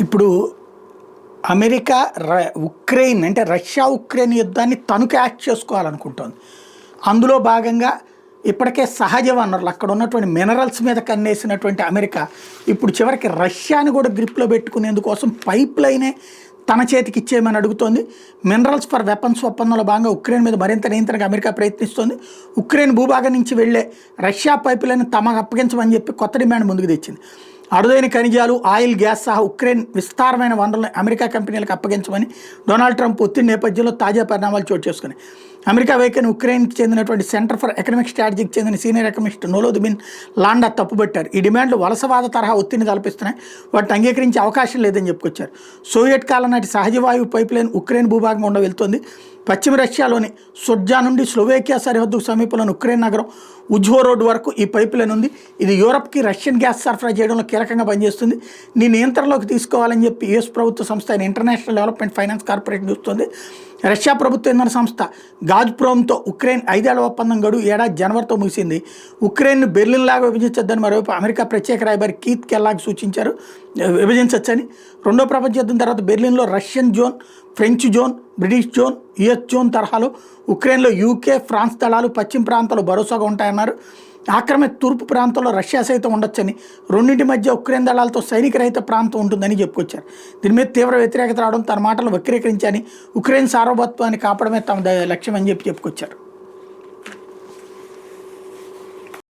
ఇప్పుడు America Ukraine అంటే Russia Ukraine యుద్ధాన్ని తను క్యాచ్ చేసుకోవాలనుకుంటోంది. అందులో భాగంగా ఇప్పటికే సహజ వనరులు అక్కడ ఉన్నటువంటి మినరల్స్ మీద కన్నేసినటువంటి అమెరికా ఇప్పుడు చివరికి రష్యాని కూడా గ్రిప్లో పెట్టుకునేందుకోసం పైప్ లైనే తన చేతికి ఇచ్చేయమని అడుగుతోంది. మినరల్స్ ఫర్ వెపన్స్ ఒప్పందంలో భాగంగా ఉక్రెయిన్ మీద మరింత నియంత్రణకు అమెరికా ప్రయత్నిస్తోంది. ఉక్రెయిన్ భూభాగం నుంచి వెళ్లే రష్యా పైప్ లైన్ తమకు అప్పగించమని చెప్పి కొత్త డిమాండ్ ముందుకు తెచ్చింది. అరుదైన ఖనిజాలు, ఆయిల్, గ్యాస్ సహా ఉక్రెయిన్ విస్తారమైన వనరులను అమెరికా కంపెనీలకు అప్పగించమని డొనాల్డ్ ట్రంప్ ఒత్తిడి నేపథ్యంలో తాజా పరిణామాలు చోటు చేసుకున్నాయి. అమెరికా వైఖరిని ఉక్రెయిన్కి చెందినటువంటి సెంటర్ ఫర్ ఎకనామిక్ స్ట్రాటజీకి చెందిన సీనియర్ ఎకనమిస్ట్ నోలోదిమిన్ లాండా తప్పుబట్టారు. ఈ డిమాండ్లు వలసవాద తరహా ఒత్తిడిని తలపిస్తున్నాయి, వాటిని అంగీకరించే అవకాశం లేదని చెప్పుకొచ్చారు. సోవియట్ కాలం నాటి సహజ వాయువు పైప్ లైన్ ఉక్రెయిన్ భూభాగం గుండా వెళ్తోంది. పశ్చిమ రష్యాలోని సొడ్జా నుండి స్లోవేకియా సరిహద్దుకు సమీపంలోని ఉక్రెయిన్ నగరం ఉజ్వో రోడ్ వరకు ఈ పైప్ లైన్ ఉంది. ఇది యూరప్కి రష్యన్ గ్యాస్ సరఫరా చేయడంలో కీలకంగా పనిచేస్తుంది. నీ నియంత్రణలోకి తీసుకోవాలని చెప్పి యుఎస్ ప్రభుత్వ సంస్థ అయిన ఇంటర్నేషనల్ డెవలప్మెంట్ ఫైనాన్స్ కార్పొరేషన్ చూస్తుంది. రష్యా ప్రభుత్వ ఇంధన సంస్థ గాజ్ప్రోమ్తో ఉక్రెయిన్ 5 ఏళ్ల ఒప్పందం గడువు ఏడాది జనవరితో ముగిసింది. ఉక్రెయిన్ను బెర్లిన్ లాగా విభజించొద్దని మరోవైపు అమెరికా ప్రత్యేక రాయబారి కీత్ కెల్లాగ్ సూచించారు. విభజించవచ్చని. రెండో ప్రపంచ యుద్ధం తర్వాత బెర్లిన్లో Russian zone, French zone, British zone, US zone తరహాలో ఉక్రెయిన్లో యూకే, ఫ్రాన్స్ దళాలు పశ్చిమ ప్రాంతాల్లో భరోసాగా ఉంటాయన్నారు. ఆక్రమిత తూర్పు ప్రాంతంలో రష్యా సైతం ఉండొచ్చని, రెండింటి మధ్య ఉక్రెయిన్ దళాలతో సైనిక రహిత ప్రాంతం ఉంటుందని చెప్పుకొచ్చారు. దీని మీద తీవ్ర వ్యతిరేకత రావడం, తన మాటలు వక్రీకరించని, ఉక్రెయిన్ సార్వభౌమత్వాన్ని కాపాడమే తమ లక్ష్యం అని చెప్పుకొచ్చారు.